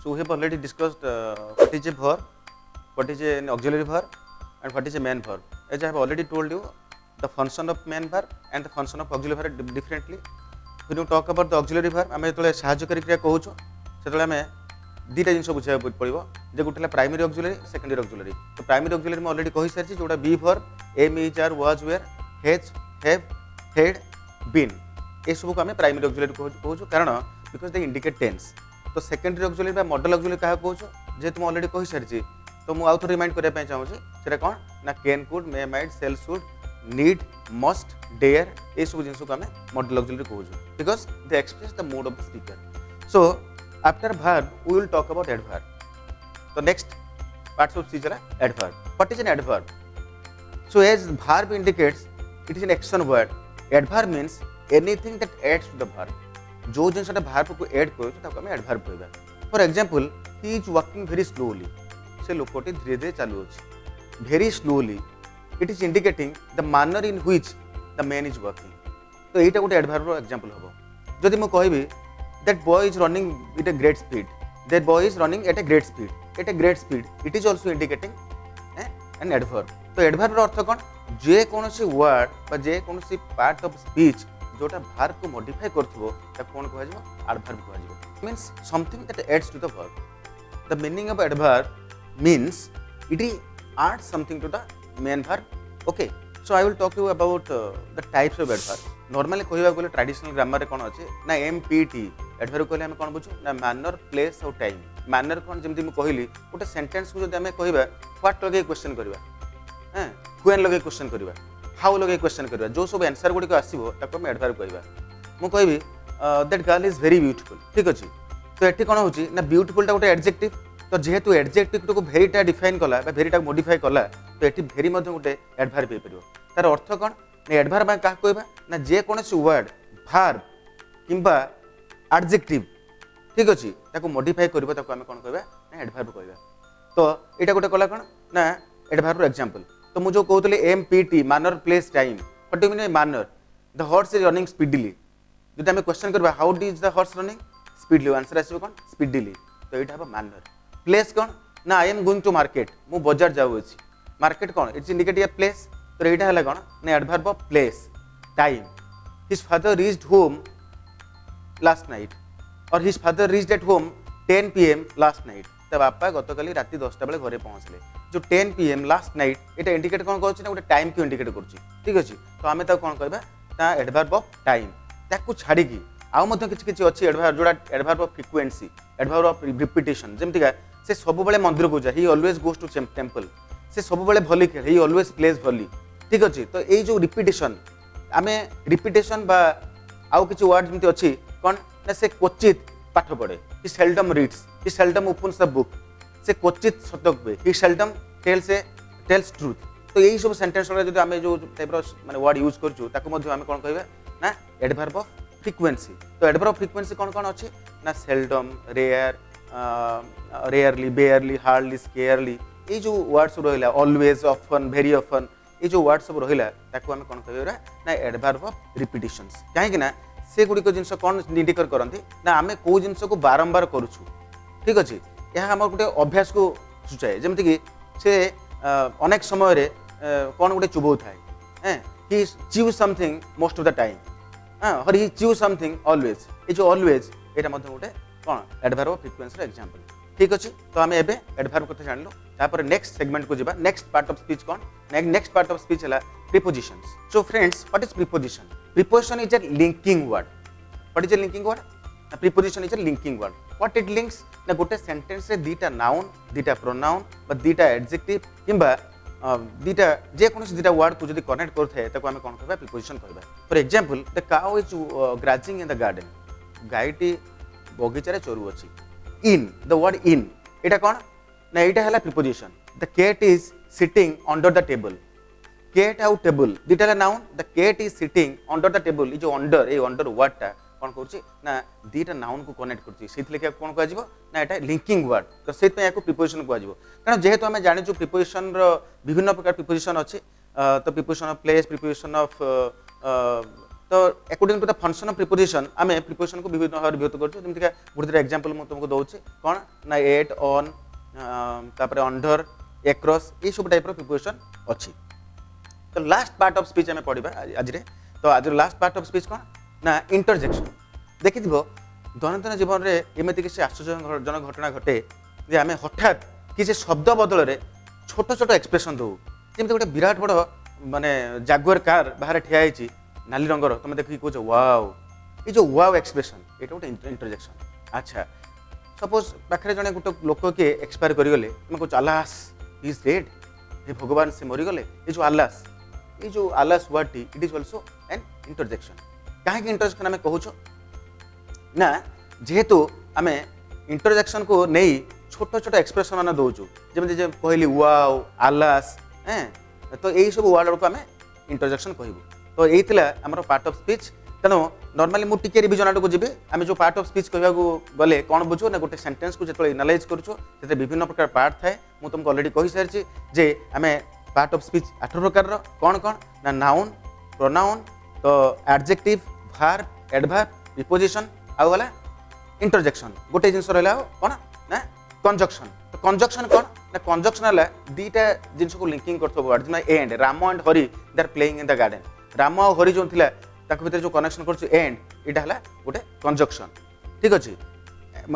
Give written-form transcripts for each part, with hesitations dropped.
So we have already discussed what is a verb, what is an auxiliary verb, and what is a main verb. As I have already told you, the function of main verb and the function of auxiliary verb differently. When you talk about the auxiliary verb, आम जो साहाय्यकारी क्रिया कहूँ से आम दुटा जिन बुझा पड़ो जे गोटे प्राइमरी ऑक्सिलरी सेकेंडरी ऑक्सिलरी तो प्राइमरी ऑक्सिलरी में ऑलरेडी कही सारी जोटा be verb am is are was were has have had been ये सब को आम प्राइमरी ऑक्सिलरी कहूँ कारण बिकॉज दे इंडिकेट टेंस तो सेकेंडरी ऑक्सिलरी बा मॉडल ऑक्सिलरी क्या कहूँ जेहेतु मुझे ऑलरेडी कही सारी तो मुझे आउ थे रिमाइंड करने चाहूँगी से कौन ना can could may might shall should need must dare ये सब जिन को आम मॉडल ऑक्सिलरी कहूँ because they express the mood of the speaker so after verb we will talk about adverb. So next parts of speech are adverb. What is an adverb? So as verb indicates, it is an action word. Adverb means anything that adds to the verb. जो जिनसा verb को add करो तो हमें adverb कहबा. For example, he is walking very slowly. से लोकटी धीरे धीरे चालू अछि. Very slowly. It is indicating the manner in which the man is walking. तो एटा गोटे adverb रो example हबो. जदि म कहबी that boy is running with a great speed. That boy is running at a great speed. At a great speed. It is also indicating an adverb. तो adverb रो अर्थ कौन जे कोनोसी word बा जे कोनोसी पार्ट ऑफ स्पीच जोटा verb को modify करथबो ता कोन कहै जबो adverb कहै जबो means something that adds to the verb. The meaning of adverb means it adds something to the main verb. Okay, so I will talk to you about the types of adverb. Normally कहवा गले traditional grammar कौन अच्छे ना empty adverb कहले आम कौन बुझू ना मैनर प्लेस और टाइम मैनर कौन जमी मुझे कहली गोटे सेंटेंस को जब आम कह व्हाट लगे क्वेश्चन करवा हाँ व्हेन लगे क्वेश्चन करवा हाउ लगे क्वेश्चन करवा जो सब आंसर गुड़िक आसो ताको एडवर्ब कहवा मुझे कहबी that girl is very beautiful ठीक अच्छे तो ये कौन होची ना ब्यूटीफुलटा गोटे एडजेक्टिव तो जेहेतु एडजेक्टिव को भेरीटा डिफाइन कला भेरीटा मॉडिफाई कला तो ये भेरी गोटे एडवर्ब हो पार तार अर्थ कौन एडवर्ब क्या कहबा ना जे कोनोसी वर्ड भार्ब किंबा एडजेक्टिव ठीक अच्छे ताको मॉडिफाई करबा ताको आमे कोन कहबा ना एडवर्ब कहबा तो एटा गोटे कला कोन ना एडवर्ब रो एग्जांपल तो मु जो कहतले MPT manner place time what do mean manner the horse is running speedily जदि आमे क्वेश्चन करबा how is the horse running speedily answer आसीबो कोन स्पीडली तो एटा हबा मैनर प्लेस कोन ना I am going to market मु बाजार जाउ अछि मार्केट कोन इट्स इंडिकेट अ प्लेस तो यहाँ है कौन ना adverb of place time his father reached home last night और his father reached at home 10 PM last night तो बापा गतकाली रात 10टा बेले घरे पहुँचले जो 10 PM लास्ट नाइट ये इंडिकेट कौन कर गोटे टाइम को इंडिकेट कर ठीक अच्छे तो आम कौन कहबा एडवर्ब ऑफ टाइम ताकू छाड़ी आउ किसी अच्छी एडवर्ब जोड़ा adverb of frequency adverb of repetition जमतीका से सब बेले मंदिर को जाए he always goes to temple से सब बेले भली खेल ही ऑलवेज प्लेज भली ठीक अच्छे तो ये जो रिपिटेशन आम रिपिटेशन बा आउ किसी वर्ड जमी अच्छी कौन ना से क्वचित पाठ पढ़े he seldom reads he seldom opens the book से क्वचित सतर्क हुए ही सेल्डम टेल्स ट्रूथ तो यही सब सेंटेंस जो आम जो टाइप माने वर्ड यूज करें कौन कह ना एडवर्ब ऑफ फ्रिक्वेंसी तो एडवर्ब ऑफ फ्रिक्वेंसी कौन कौन अच्छी ना seldom rare rarely barely hardly scarcely ये जो वर्ड्स रहा ऑलवेज ऑफन वेरी ऑफन ये जो वर्ड सब रहा ताको आम कौन कहना ना एडवर्ब ऑफ रिपिटेशंस कहीं से गुड़िक जिन कौन इंडिकेट करती ना आम कौ जिन को बारंबार करुँ ठीक अच्छे यह आम गोटे अभ्यास को सूचाए जमीक से अनेक समय कौन गोटे चुबौ थाए he chooses something most of the time और ही च्यूज समथिंग ऑलवेज ये जो ऑलवेज यहाँ गोटे कौन एडवर्ब ऑफ फ्रिक्वेंसी एग्जांपल ठीक अच्छे तो आम एबे एडवर्ब कथा जानलो तापर नेक्स्ट सेगमेंट को जीवा नेक्स्ट पार्ट ऑफ स्पीच कौन नेक्स्ट पार्ट ऑफ स्पीच है prepositions so friends what is preposition preposition is a linking word what is a linking word preposition is a linking word what it links ना गोटे sentence रे दीटा noun दीटा pronoun बा दीटा adjective किंबा दीटा जे कोनोसी दीटा word को जदी connect करथे ताको आमे कोन कहबा प्रीपोजिशन कहबा for example the cow is grazing in the garden गायटी बगीचा रे चोरू अछि इन द वर्ड इन एटा कौन ना यहाँ है preposition the cat is sitting under the table cat आउ टेबल दुटा noun the cat is sitting under the table जो अंडर ये अंडर वर्डटा कौन कर दुटा नाउन को कनेक्ट कर कौन कह ना यहाँ लिंकिंग वर्ड तो से प्रीपोजिशन कह कारण जेहेतु आम जाचु प्रीपोजिशन विभिन्न प्रकार प्रीपोजिशन अच्छी तो preposition of place preposition of तो according to the function of preposition आम प्रिपोजिशन को विभिन्न भाव विभक्त कर गोटे एग्जांपल मुझे तुमको दूसरी कौन ना एट ऑन तापर अंडर एक्रॉस ये सब टाइप प्रिपोजिशन अच्छी। तो लास्ट पार्ट ऑफ स्पीच आम पढ़ा आज तो आज लास्ट पार्ट ऑफ स्पीच कौन ना इंटरजेक्शन देखि दैनंदिन जीवन में एमती किसी आश्चर्यजनक घटना घटे जे आम हठात किसी शब्द बदल में छोट छोट एक्सप्रेशन दो जमी गोटे विराट बड़ माने जागुआर कार बाहर ठिया होती नाली रंगर तुम देखिए कौच वाओ ये जो वाओ एक्सप्रेशन ये गोटे इंटरजेक्शन। अच्छा सपोज पाखे जड़े गोटे लोक किए एक्सपायर करगले तुम कौच आलास इज डेड हे भगवान से मरीगले ये जो आलास word T it is also an interjection. कहीं इंटरजेक्शन आम कहूँ ना जेहेतु आम इंटरजेक्शन को नहीं छोट छोट एक्सप्रेशन मैंने दौचु जमी कहली वाओ आलास तो यही सब वर्ड को आम इंटरजेक्शन कहूँ। तो यही आमर पार्ट ऑफ स्पीच तेणु नॉर्मली मुझे टिके रिविजन आड़ को जी आम जो पार्ट ऑफ स्पीच कहू गले कौन बुझु ना गोटे सेंटेंस को जो एनालाइज करूँ से विभिन्न प्रकार पार्ट थाए मुझे तुमको अलरेडी कही सारी जे आम पार्ट ऑफ स्पीच 8 प्रकार कौन कौन ना नाउन प्रोनाउन तो एडजेक्टिव वर्ब एडवर्ब प्रीपोजिशन आउ गला इंटरजेक्शन गोटे जिनस रहा कौन ना कंजक्शन। तो कंजक्शन कौन ना कंजक्शन है दीटा जिनस को लिंकिंग करथो वर्ड जिना and Ram and Hari they are playing in the garden Ram और हरि जो थिला ताक भीतर जो कनेक्शन करछु एंड इटा हला गोटे कंजक्शन ठीक अछि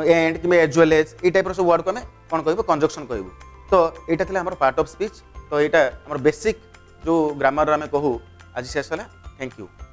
एंड कि एज वेल एज ई टाइप रो सब वर्ड को हमें कोन कहबो कंजक्शन कहबो। तो एटा थिला हमर पार्ट ऑफ स्पीच तो एटा हमर बेसिक जो ग्रामर रे हमें कहू आज शेष होला। Thank you.